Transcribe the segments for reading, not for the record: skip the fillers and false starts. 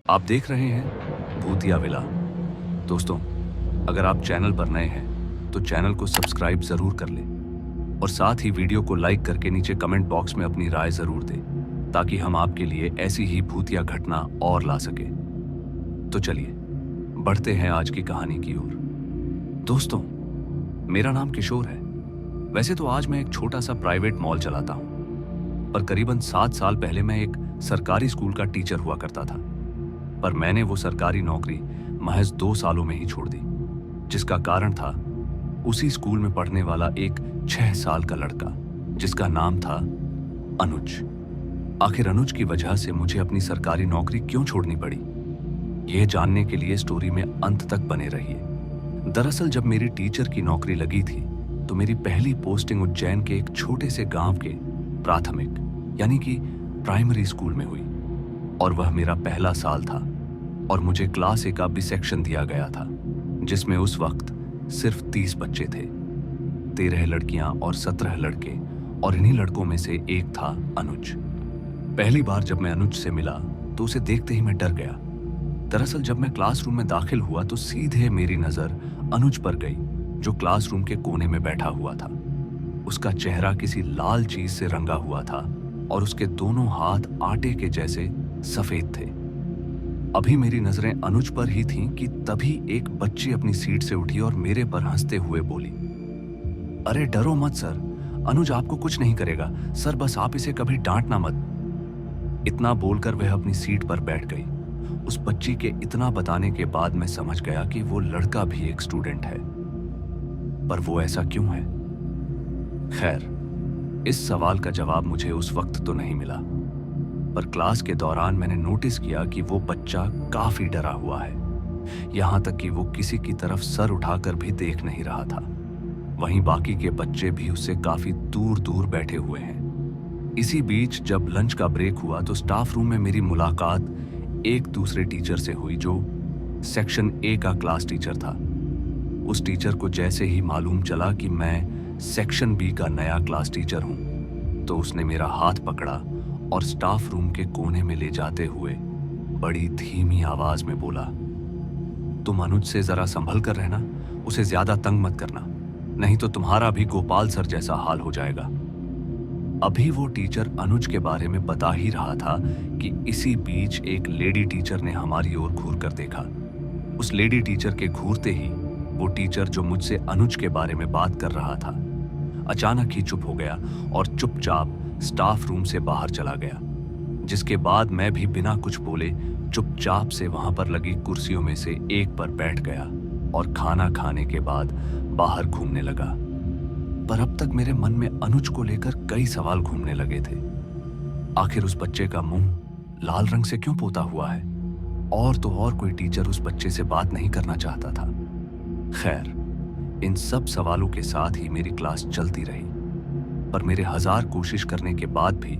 आप देख रहे हैं भूतिया विला। दोस्तों, अगर आप चैनल पर नए हैं तो चैनल को सब्सक्राइब जरूर कर लें और साथ ही वीडियो को लाइक करके नीचे कमेंट बॉक्स में अपनी राय जरूर दें ताकि हम आपके लिए ऐसी ही भूतिया घटना और ला सके। तो चलिए बढ़ते हैं आज की कहानी की ओर। दोस्तों, मेरा नाम किशोर है। वैसे तो आज मैं एक छोटा सा प्राइवेट मॉल चलाता हूं, पर करीबन 7 साल पहले मैं एक सरकारी स्कूल का टीचर हुआ करता था। पर मैंने वो सरकारी नौकरी महज 2 सालों में ही छोड़ दी, जिसका कारण था उसी स्कूल में पढ़ने वाला एक 6 साल का लड़का जिसका नाम था अनुज। आखिर अनुज की वजह से मुझे अपनी सरकारी नौकरी क्यों छोड़नी पड़ी, यह जानने के लिए स्टोरी में अंत तक बने रहिए। दरअसल जब मेरी टीचर की नौकरी लगी थी तो मेरी पहली पोस्टिंग उज्जैन के एक छोटे से गांव के प्राथमिक यानी कि प्राइमरी स्कूल में हुई और वह मेरा पहला साल था और मुझे क्लास ए का बी सेक्शन दिया गया था, जिसमें उस वक्त सिर्फ 30 बच्चे थे, 13 लड़कियां और 17 लड़के, और इन्हीं लड़कों में से एक था अनुज। पहली बार जब मैं अनुज से मिला तो उसे देखते ही मैं डर गया। दरअसल जब मैं क्लासरूम में दाखिल हुआ तो सीधे मेरी नजर अनुज पर गई, जो क्लासरूम के कोने में बैठा हुआ था। उसका चेहरा किसी लाल चीज से रंगा हुआ था और उसके दोनों हाथ आटे के जैसे सफेद थे। अभी मेरी नजरें अनुज पर ही थीं कि तभी एक बच्ची अपनी सीट से उठी और मेरे पर हंसते हुए बोली, अरे डरो मत सर, अनुज आपको कुछ नहीं करेगा सर, बस आप इसे कभी डांटना मत। इतना बोलकर वह अपनी सीट पर बैठ गई। उस बच्ची के इतना बताने के बाद मैं समझ गया कि वो लड़का भी एक स्टूडेंट है, पर वो ऐसा क्यों है? खैर, इस सवाल का जवाब मुझे उस वक्त तो नहीं मिला, पर क्लास के दौरान मैंने नोटिस किया कि वो बच्चा काफी डरा हुआ है, यहां तक कि वो किसी की तरफ सर उठाकर भी देख नहीं रहा था। वहीं बाकी के बच्चे भी उससे काफी दूर दूर बैठे हुए हैं। इसी बीच जब लंच का ब्रेक हुआ तो स्टाफ रूम में मेरी मुलाकात एक दूसरे टीचर से हुई, जो सेक्शन ए का क्लास टीचर था। उस टीचर को जैसे ही मालूम चला कि मैं सेक्शन बी का नया क्लास टीचर हूं तो उसने मेरा हाथ पकड़ा और स्टाफ रूम के कोने में ले जाते हुए बड़ी धीमी आवाज में बोला, तुम अनुज से जरा संभल कर रहना, उसे ज्यादा तंग मत करना, नहीं तो तुम्हारा भी गोपाल सर जैसा हाल हो जाएगा। अभी वो टीचर अनुज के बारे में बता ही रहा था कि इसी बीच एक लेडी टीचर ने हमारी ओर घूर कर देखा। उस लेडी टीचर के घूरते ही वो टीचर जो मुझसे अनुज के बारे में बात कर रहा था अचानक ही चुप हो गया और चुपचाप स्टाफ रूम से बाहर चला गया, जिसके बाद मैं भी बिना कुछ बोले चुपचाप से वहां पर लगी कुर्सियों में से एक पर बैठ गया और खाना खाने के बाद बाहर घूमने लगा। पर अब तक मेरे मन में अनुज को लेकर कई सवाल घूमने लगे थे। आखिर उस बच्चे का मुंह लाल रंग से क्यों पोता हुआ है? और तो और कोई टीचर उस बच्चे से बात नहीं करना चाहता था। खैर, इन सब सवालों के साथ ही मेरी क्लास चलती रही, पर मेरे 1000 कोशिश करने के बाद भी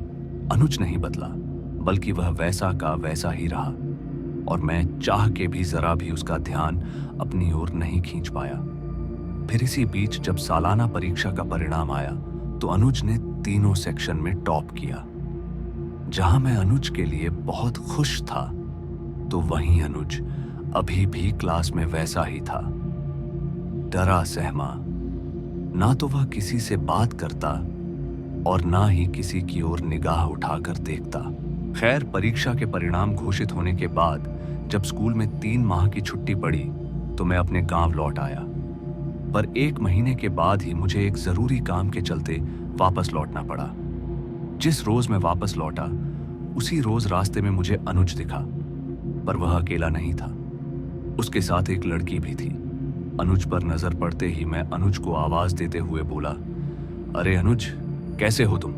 अनुज नहीं बदला, बल्कि वह वैसा का वैसा ही रहा और मैं चाह के भी जरा भी उसका ध्यान अपनी ओर नहीं खींच पाया। फिर इसी बीच जब सालाना परीक्षा का परिणाम आया तो अनुज ने तीनों सेक्शन में टॉप किया। जहां मैं अनुज के लिए बहुत खुश था तो वहीं अनुज अभी भी क्लास में वैसा ही था, डरा सहमा। ना तो वह किसी से बात करता और ना ही किसी की ओर निगाह उठाकर देखता। खैर, परीक्षा के परिणाम घोषित होने के बाद जब स्कूल में 3 माह की छुट्टी पड़ी तो मैं अपने गांव लौट आया, पर 1 महीने के बाद ही मुझे एक जरूरी काम के चलते वापस लौटना पड़ा। जिस रोज मैं वापस लौटा उसी रोज रास्ते में मुझे अनुज दिखा, पर वह अकेला नहीं था, उसके साथ एक लड़की भी थी। अनुज पर नजर पड़ते ही मैं अनुज को आवाज देते हुए बोला, अरे अनुज, कैसे हो तुम?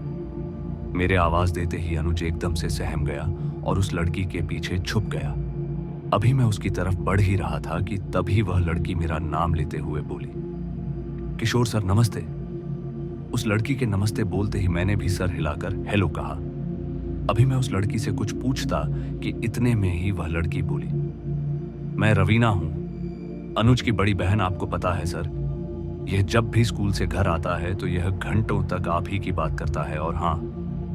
मेरे आवाज देते ही अनुज एकदम से सहम गया और उस लड़की के पीछे छुप गया। अभी मैं उसकी तरफ बढ़ ही रहा था कि तभी वह लड़की मेरा नाम लेते हुए बोली, किशोर सर नमस्ते। उस लड़की के नमस्ते बोलते ही मैंने भी सर हिलाकर हेलो कहा। अभी मैं उस लड़की से कुछ पूछता कि इतने में ही वह लड़की बोली, मैं रवीना हूं, अनुज की बड़ी बहन, आपको पता है सर, यह जब भी स्कूल से घर आता है तो यह घंटों तक आप ही की बात करता है, और हाँ,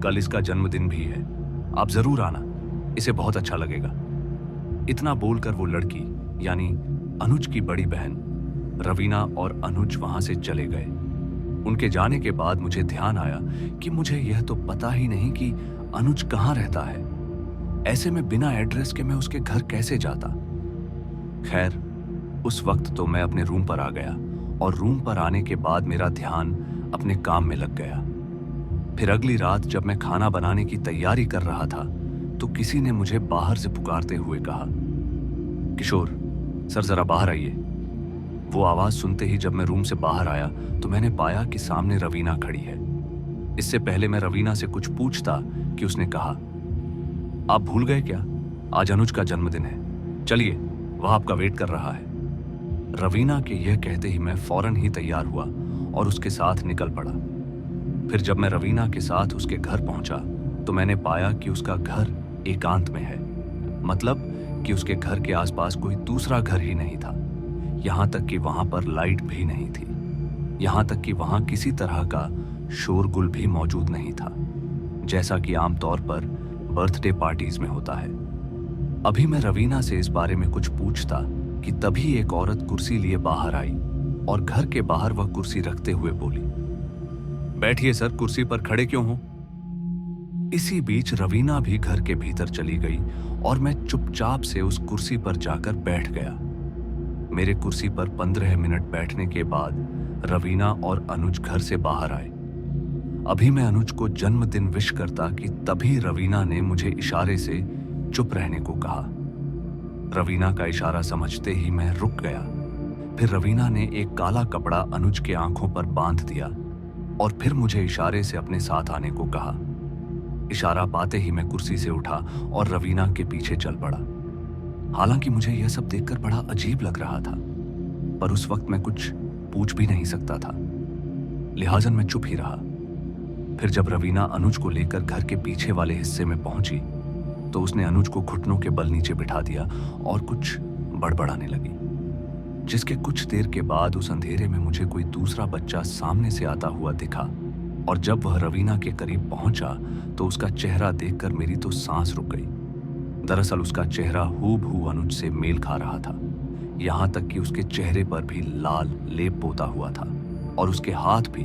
कल इसका जन्मदिन भी है, आप जरूर आना, इसे बहुत अच्छा लगेगा। इतना बोलकर वो लड़की यानी अनुज की बड़ी बहन रवीना और अनुज वहां से चले गए। उनके जाने के बाद मुझे ध्यान आया कि मुझे यह तो पता ही नहीं कि अनुज कहाँ रहता है। ऐसे में बिना एड्रेस के मैं उसके घर कैसे जाता। खैर, उस वक्त तो मैं अपने रूम पर आ गया और रूम पर आने के बाद मेरा ध्यान अपने काम में लग गया। फिर अगली रात जब मैं खाना बनाने की तैयारी कर रहा था तो किसी ने मुझे बाहर से पुकारते हुए कहा, किशोर सर जरा बाहर आइए। वो आवाज सुनते ही जब मैं रूम से बाहर आया तो मैंने पाया कि सामने रवीना खड़ी है। इससे पहले मैं रवीना से कुछ पूछता कि उसने कहा, आप भूल गए क्या, आज अनुज का जन्मदिन है, चलिए वह आपका वेट कर रहा है। रवीना के यह कहते ही मैं फौरन ही तैयार हुआ और उसके साथ निकल पड़ा। फिर जब मैं रवीना के साथ उसके घर पहुंचा तो मैंने पाया कि उसका घर एकांत में है, मतलब कि उसके घर के आसपास कोई दूसरा घर ही नहीं था। यहां तक कि वहां पर लाइट भी नहीं थी, यहां तक कि वहां किसी तरह का शोरगुल भी मौजूद नहीं था, जैसा कि आमतौर पर बर्थडे पार्टीज में होता है। अभी मैं रवीना से इस बारे में कुछ पूछता कि तभी एक औरत कुर्सी लिए बाहर आई और घर के बाहर वह कुर्सी रखते हुए बोली, बैठिए सर, कुर्सी पर खड़े क्यों हो। इसी बीच रवीना भी घर के भीतर चली गई और मैं चुपचाप से उस कुर्सी पर जाकर बैठ गया। मेरे कुर्सी पर 15 मिनट बैठने के बाद रवीना और अनुज घर से बाहर आए। अभी मैं अनुज को जन्मदिन विश करता कि तभी रवीना ने मुझे इशारे से चुप रहने को कहा। रवीना का इशारा समझते ही मैं रुक गया। फिर रवीना ने एक काला कपड़ा अनुज के आंखों पर बांध दिया और फिर मुझे इशारे से अपने साथ आने को कहा। इशारा पाते ही मैं कुर्सी से उठा और रवीना के पीछे चल पड़ा। हालांकि मुझे यह सब देखकर बड़ा अजीब लग रहा था, पर उस वक्त मैं कुछ पूछ भी नहीं सकता था, लिहाजन मैं चुप ही रहा। फिर जब रवीना अनुज को लेकर घर के पीछे वाले हिस्से में पहुंची तो उसने अनुज को घुटनों के बल नीचे बिठा दिया और कुछ बड़बड़ाने लगी, जिसके कुछ देर के बाद उस अंधेरे में मुझे कोई दूसरा बच्चा सामने से आता हुआ दिखा। और जब वह रवीना के करीब पहुंचा तो उसका चेहरा देखकर मेरी तो सांस रुक गई। दरअसल उसका चेहरा हूबहू अनुज से मेल खा रहा था, यहां तक कि उसके चेहरे पर भी लाल लेप पोता हुआ था और उसके हाथ भी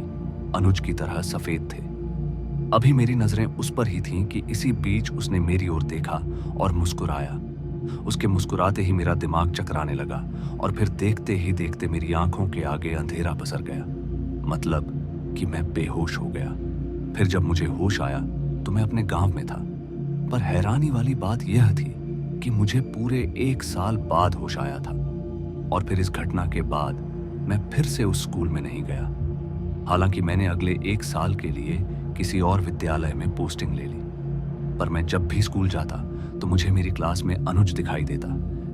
अनुज की तरह सफेद थे। अभी मेरी नजरें उस पर ही थीं कि इसी बीच उसने मेरी ओर देखा और मुस्कुराया। उसके मुस्कुराते ही मेरा दिमाग चकराने लगा और फिर देखते ही देखते मेरी आंखों के आगे अंधेरा पसर गया, मतलब कि मैं बेहोश हो गया। फिर जब मुझे होश आया तो मैं अपने गांव में था, पर हैरानी वाली बात यह थी कि मुझे पूरे 1 साल बाद होश आया था। और फिर इस घटना के बाद मैं फिर से उस स्कूल में नहीं गया। हालांकि मैंने अगले 1 साल के लिए किसी और विद्यालय में पोस्टिंग ले ली, पर मैं जब भी स्कूल जाता तो मुझे मेरी क्लास में अनुज दिखाई देता,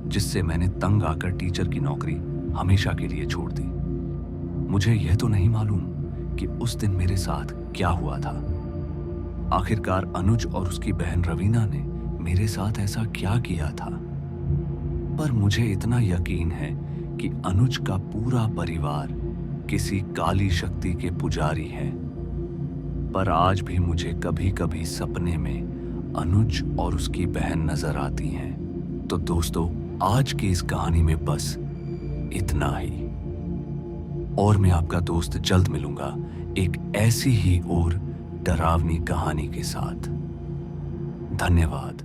जिससे मैंने तंग आकर टीचर की नौकरी हमेशा के लिए छोड़ दी। मुझे यह तो नहीं मालूम कि उस दिन मेरे साथ क्या हुआ था। आखिरकार अनुज और उसकी बहन रवीना ने मेरे साथ ऐसा क्या किया था। पर मुझे इतना यकीन है कि अनुज का पूरा परिवार किसी काली शक्ति के पुजारी है। पर आज भी मुझे कभी कभी सपने में अनुज और उसकी बहन नजर आती हैं। तो दोस्तों, आज की इस कहानी में बस इतना ही, और मैं आपका दोस्त जल्द मिलूंगा एक ऐसी ही और डरावनी कहानी के साथ। धन्यवाद।